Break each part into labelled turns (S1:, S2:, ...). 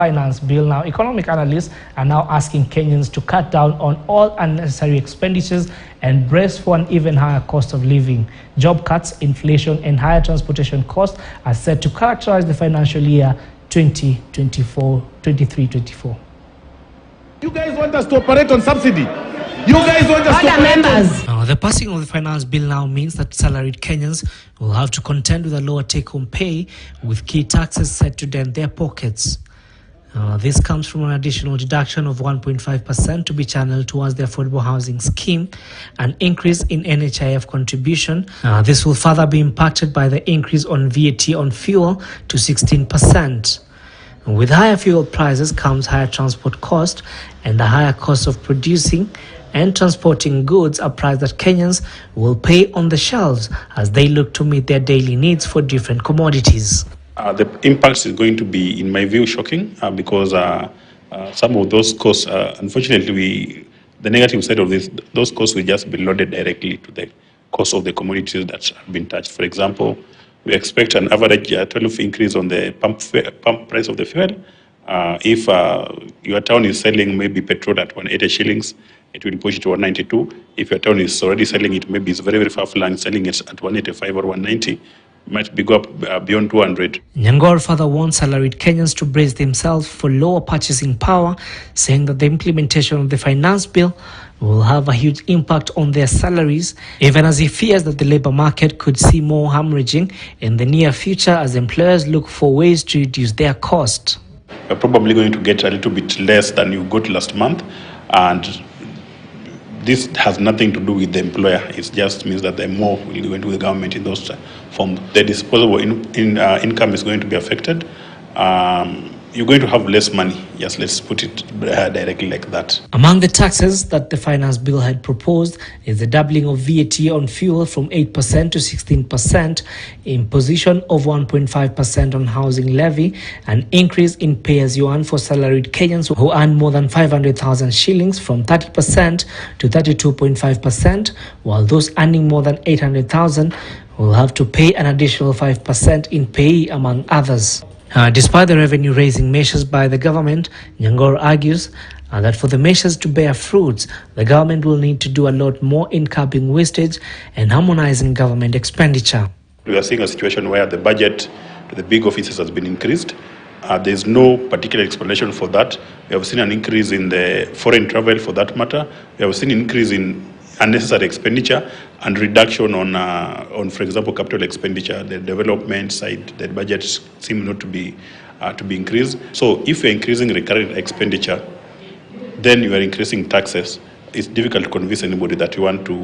S1: Finance bill. Now, economic analysts are now asking Kenyans to cut down on all unnecessary expenditures and brace for an even higher cost of living. Job cuts, inflation, and higher transportation costs are set to characterize the financial year 2023-24.
S2: You guys want us to operate on subsidy? You guys want us to operate on...
S1: The passing of the finance bill now means that salaried Kenyans will have to contend with a lower take-home pay, with key taxes set to dent their pockets. This comes from an additional deduction of 1.5% to be channeled towards the affordable housing scheme, an increase in NHIF contribution. This will further be impacted by the increase on VAT on fuel to 16%. With higher fuel prices comes higher transport cost, and the higher cost of producing and transporting goods, a price that Kenyans will pay on the shelves as they look to meet their daily needs for different commodities.
S3: The impact is going to be, in my view, shocking because some of those costs, unfortunately, the negative side of this, those costs will just be loaded directly to the cost of the commodities that have been touched. For example, we expect an average 12 increase on the pump price of the fuel. If your town is selling maybe petrol at 180 shillings, it will push it to 192. If your town is already selling it, maybe it's very, very far flung, selling it at 185 or 190. Might be go up beyond 200.
S1: Nyangor further warned salaried Kenyans to brace themselves for lower purchasing power, saying that the implementation of the finance bill will have a huge impact on their salaries, even as he fears that the labor market could see more hemorrhaging in the near future as employers look for ways to reduce their cost.
S3: You're probably going to get a little bit less than you got last month, and this has nothing to do with the employer. It just means that the more will go into the government in those forms. The disposable income is going to be affected. You're going to have less money. Yes, let's put it directly like that. Among the taxes that the finance bill had proposed is the doubling of VAT on fuel from 8% to 16%, imposition of 1.5% on housing levy, an increase in pay-as-you-earn for salaried Kenyans who earn more than 500,000 shillings from 30% to 32.5%, while those earning more than 800,000 will have to pay an additional 5% in pay, among others. Despite the revenue-raising measures by the government, Nyangor argues that for the measures to bear fruits, the government will need to do a lot more in curbing wastage and harmonizing government expenditure. We are seeing a situation where the budget to the big offices has been increased. There is no particular explanation for that. We have seen an increase in the foreign travel, for that matter. We have seen an increase in unnecessary expenditure and reduction on, for example, capital expenditure. The development side, the budgets seem not to be increased. So if you're increasing recurrent expenditure, then you are increasing taxes. It's difficult to convince anybody that you want to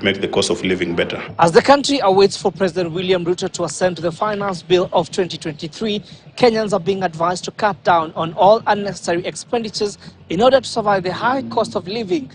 S3: make the cost of living better.
S1: As the country awaits for President William Ruto to assent to the finance bill of 2023, Kenyans are being advised to cut down on all unnecessary expenditures in order to survive the high cost of living